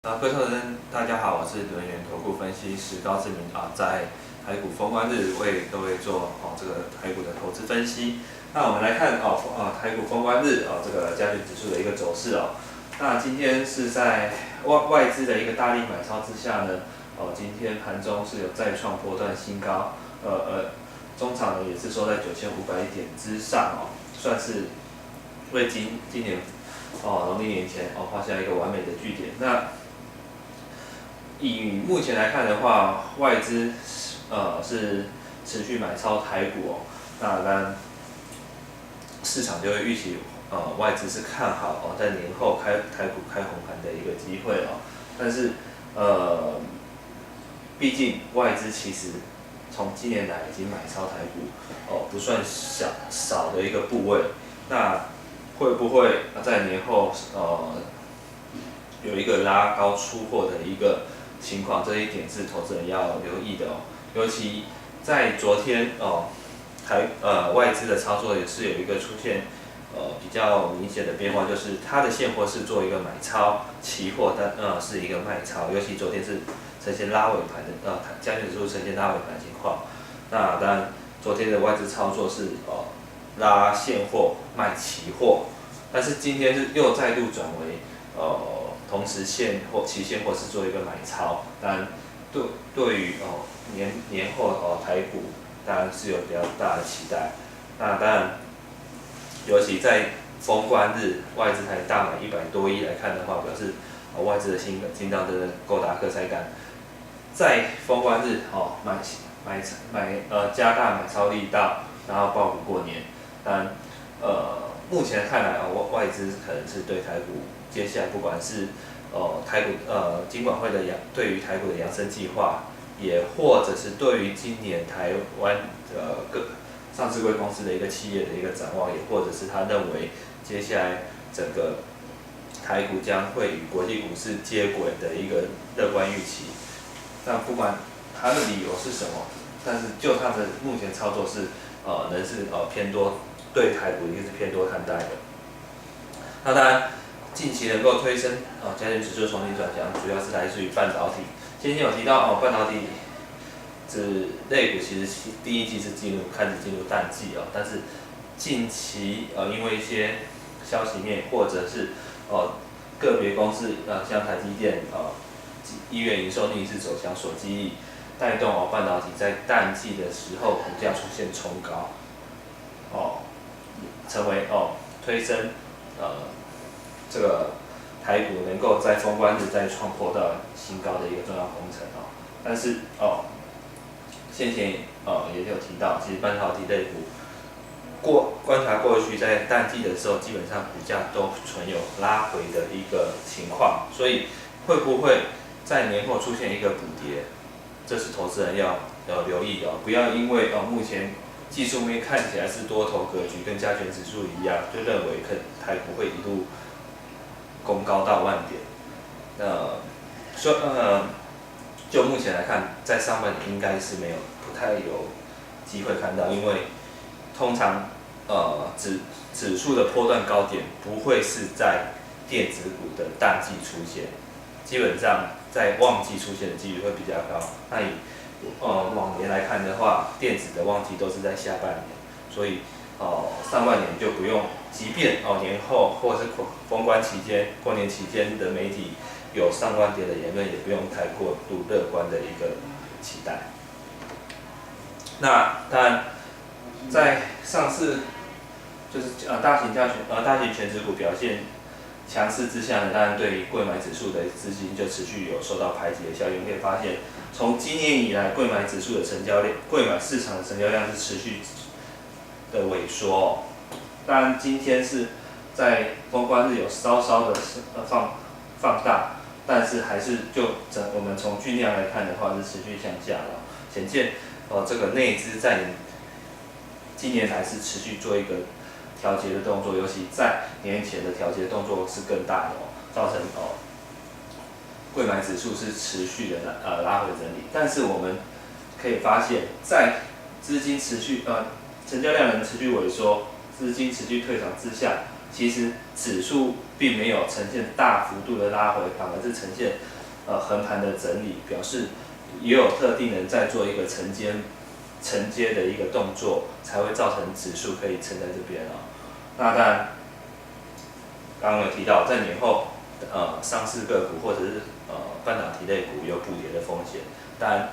各位投资人，大家好，我是轮源投顾分析师高志明在台股封关日为各位做这个台股的投资分析。那我们来看台股封关日这个加权指数的一个走势那今天是在外资的一个大力买超之下呢，今天盘中是有再创波段新高，中场呢也是收在9500点之上算是为今年农历年前画下一个完美的句点。那以目前来看的话，外资是持续买超台股那当然市场就会预期外资是看好在年后台股开红盘的一个机会但是毕竟外资其实从今年来已经买超台股不算少的一个部位，那会不会在年后有一个拉高出货的一个情况？这一点是投资人要留意的尤其在昨天外资的操作也是有一个出现比较明显的变化，就是它的现货是做一个买超，期货是一个卖超，尤其昨天是呈现拉尾盘的加权指数呈现拉尾盘的情况。那当然昨天的外资操作是拉现货卖期货，但是今天是又再度转为同时期现货是做一个买超，当然对于年后台股当然是有比较大的期待。那当然，尤其在封关日外资才大买100多亿来看的话，表示外资的心脏真的够大，喝才敢在封关日加大买超力道，然后抱股过年。当然目前看来外资可能是对台股接下来不管是台股金管会的对于台股的扬升计划，也或者是对于今年台湾各上市柜公司的一个企业的一个展望，也或者是他认为接下来整个台股将会与国际股市接轨的一个乐观预期。但不管他的理由是什么，但是就他的目前操作是仍是偏多，对台股一定是偏多看待的。那当然，近期能够推升加权指数重新转强，主要是来自于半导体。先前有提到半导体类股其实第一季是开始进入淡季但是近期因为一些消息面或者是个别公司像台积电1月营收逆势走强所激励，带动半导体在淡季的时候股价出现冲高成为推升这个台股能够在封关日再创破到新高的一个重要工程但是先前也有提到，其实半导体类股观察过去在淡季的时候，基本上股价都存有拉回的一个情况，所以会不会在年后出现一个补跌，这是投资人要留意的不要因为目前技术面看起来是多头格局，跟加权指数一样，就认为台股会一路攻高到万点。就目前来看，在上半年应该是不太有机会看到，因为通常指数的波段高点不会是在电子股的淡季出现，基本上在旺季出现的几率会比较高。那以往年来看的话，电子的旺季都是在下半年，所以上半年就不用，即便年后或是封关期间、过年期间的媒体有上万点的言论，也不用太过度乐观的一个期待。那当然，在上市就是大型权值股表现强势之下呢，当然对于柜买指数的资金就持续有受到排挤的效应。可以发现，从今年以来，柜买指数的成交量、柜买市场的成交量是持续的萎缩当然，今天是在封关日有稍稍的放大，但是还是我们从均量来看的话是持续向下显见这个内资在今年来是持续做一个调节的动作，尤其在年前的调节动作是更大的造成柜买指数是持续的拉回整理。但是我们可以发现，在资金持续成交量能持续萎缩，资金持续退场之下，其实指数并没有呈现大幅度的拉回，反而是呈现横盘的整理，表示也有特定人在做一个承接的一个动作，才会造成指数可以撑在这边哦。那当然，刚刚有提到在年后，上市个股或者是半导体类股有补跌的风险，当然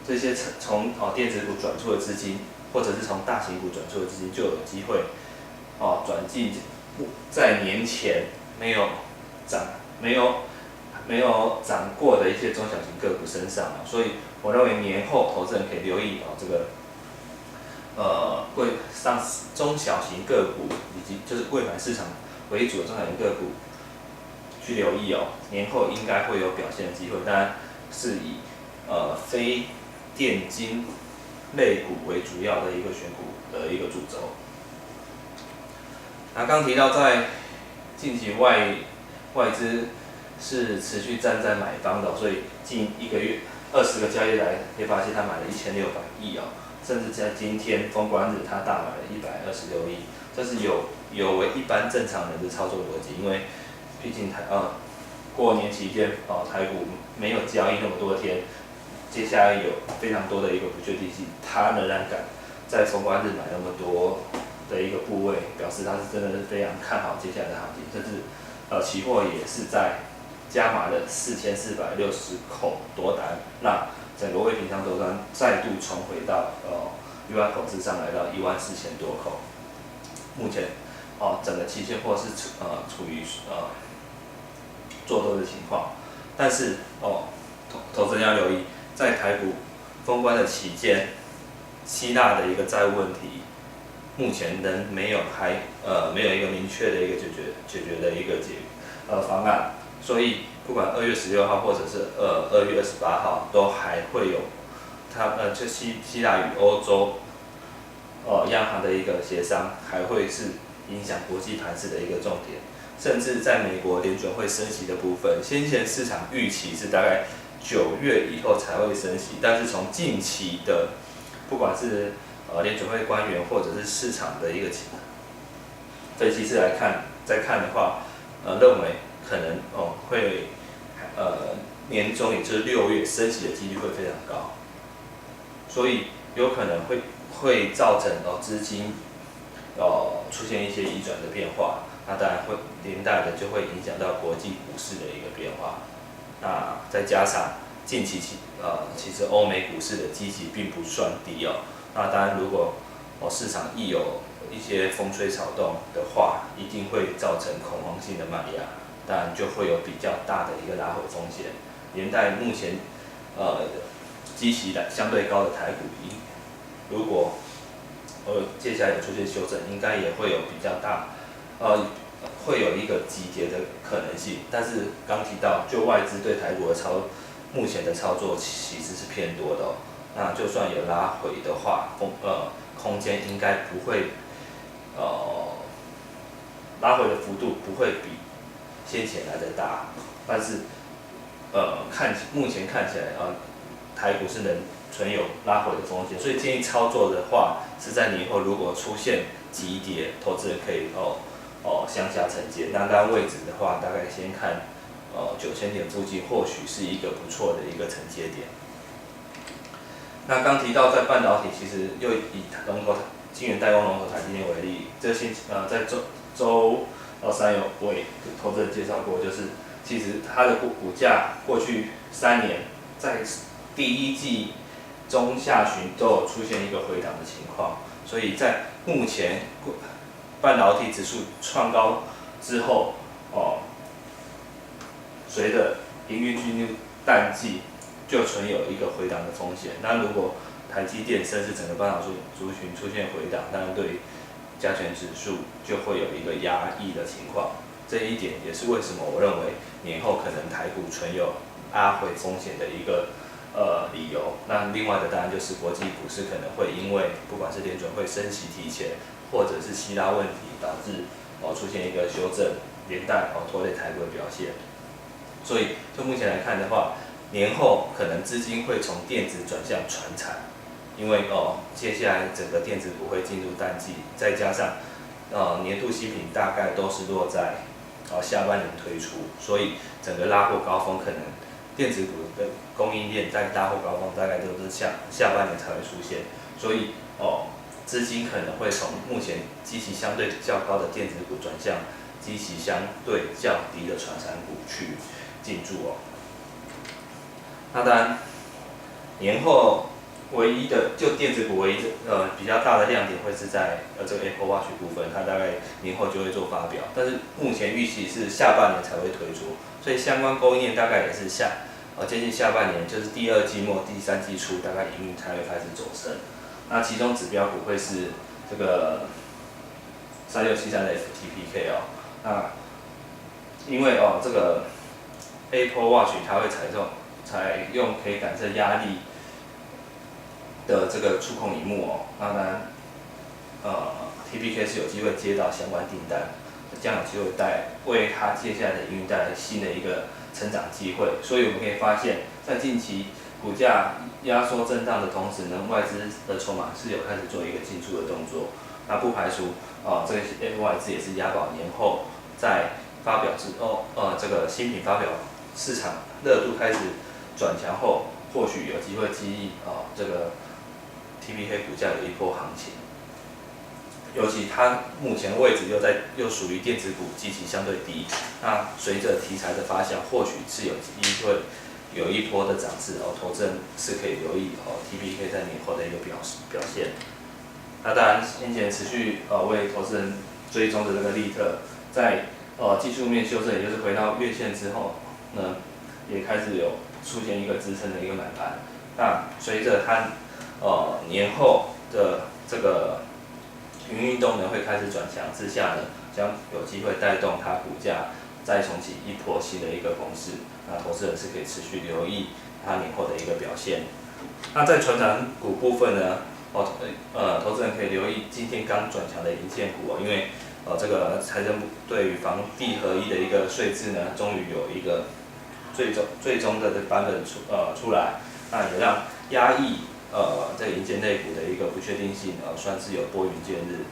这些从电子股转出的资金，或者是从大型股转出的资金，就有机会转进在年前没有涨过的一些中小型个股身上，所以我认为年后投资人可以留意这个中小型个股以及就是柜买市场为主的中小型个股去留意年后应该会有表现的机会，当然是以非电金类股为主要的一个选股的一个主轴。那刚提到在近期外资是持续站在买方的，所以近1个月20个交易来，可以发现他买了1600亿甚至在今天封关日他大买了126亿，这是有违一般正常人的操作逻辑，因为毕竟过年期间台股没有交易那么多天，接下来有非常多的一个不确定性，他仍然敢在封关日买那么多的一个部位，表示他是真的是非常看好接下来的行情，甚至期货也是在加码了4460口多单，让整个未平仓多单再度重回到10000口之上，来到14000多口。目前整个期现货是处于做多的情况，但是投资人要留意，在台股封关的期间，希腊的一个债务问题，目前仍没有一个明确的一个解决的一个方案，所以不管2月16号或者是2月28号，都还会有就希腊与欧洲央行的一个协商，还会是影响国际盘势的一个重点。甚至在美国联准会升息的部分，先前市场预期是大概9月以后才会升息，但是从近期的不管是联准会官员或者是市场的一个分析师再看的话，认为可能会年中也就是6月升息的几率会非常高，所以有可能会造成资金出现一些移转的变化，那当然会连带的就会影响到国际股市的一个变化。那再加上近期其实欧美股市的基期并不算低那当然如果市场一有一些风吹草动的话，一定会造成恐慌性的卖压，当然就会有比较大的一个拉回风险。连带目前基期相对高的台股，如果接下来有出现修正，应该也会有比较大会有一个急跌的可能性。但是刚提到，就外资对台股的目前的操作其实是偏多的那就算有拉回的话，空间应该不会拉回的幅度不会比先前来的大，但是目前看起来台股是能存有拉回的风险，所以建议操作的话是在年后如果出现急跌，投资人可以向下承接。那当然位置的话，大概先看9000点附近，或许是一个不错的一个承接点。那刚提到在半导体，其实又以晶圆代工龙头台积电为例，在周3有为投资人介绍过，就是其实它的股价过去3年在第一季中下旬都有出现一个回档的情况，所以在目前半导体指数创高之后，随着营运进入淡季，就存有一个回档的风险。那如果台积电甚至整个半导体族群出现回档，当然对加权指数就会有一个压抑的情况。这一点也是为什么我认为年后可能台股存有拉回风险的一个理由。那另外的当然就是国际股市可能会因为不管是联准会升息提前，或者是希腊问题导致出现一个修正，连带拖累台股的表现。所以就目前来看的话，年后可能资金会从电子转向传产，因为接下来整个电子股会进入淡季，再加上年度新品大概都是落在下半年推出，所以整个拉货高峰可能电子股的供应链在拉货高峰大概都是下半年才会出现，所以资金可能会从目前基期相对较高的电子股转向基期相对较低的传产股去进驻那当然，年后唯一的就电子股唯一的比较大的亮点会是在这个 Apple Watch 部分，它大概年后就会做发表，但是目前预期是下半年才会推出，所以相关供应链大概也是接近下半年，就是第二季末、第三季初，大概营运才会开始走升。那其中指标股会是这个3673的 FTPK 那因为这个 Apple Watch 它会采用可以感测压力的这个触控萤幕那当然TPK 是有机会接到相关订单，这样有机会为它接下来的营运带来新的一个成长机会。所以我们可以发现，在近期股价压缩震荡的同时呢，外资的筹码是有开始做一个进驻的动作。那不排除这个外资也是押宝年后在发表之后，这个新品发表市场热度开始转强后，或许有机会激励这个 TPK 股价有一波行情。尤其它目前位置又属于电子股基期相对低，那随着题材的发酵，或许是有机会有一波的涨势投资人是可以留意TPK 在年后的一个表现。那当然，先前持续为投资人追踪的这个利特，在技术面修正，也就是回到月线之后呢，也开始有出现一个支撑的一个买盘。那随着它年后的这个营运动能会开始转强之下呢，将有机会带动它股价再重启一波新的一个攻势。那投资人是可以持续留意它年后的一个表现。那在传产股部分呢，投资人可以留意今天刚转强的营建股因为这个财政部对于房地合一的一个税制呢，终于有一个最终的版本出来，那也让压抑这个营建类股的一个不确定性算是有拨云见日。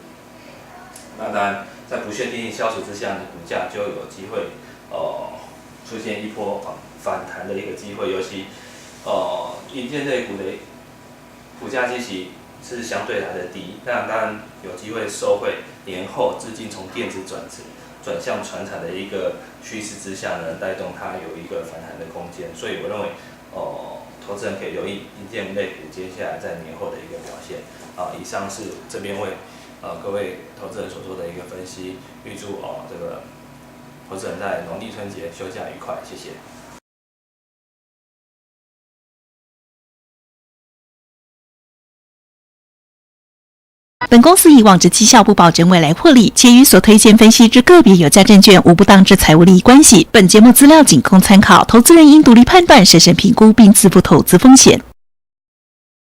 那当然，在不确定性消除之下呢，股价就有机会出现一波反弹的一个机会，尤其营建类股的股价基期是相对来的低，那当然有机会受惠年后资金从电子转向传产的一个趋势之下呢，带动它有一个反弹的空间。所以我认为投资人可以留意营建类股接下来在年后的一个表现。以上是这边为各位投资人所做的一个分析，预祝这个投资人在农历春节休假愉快，谢谢。本公司以往之绩效不保证未来获利，且与所推荐分析之个别有价证券无不当之财务利益关系。本节目资料仅供参考，投资人应独立判断、审慎评估并自负投资风险。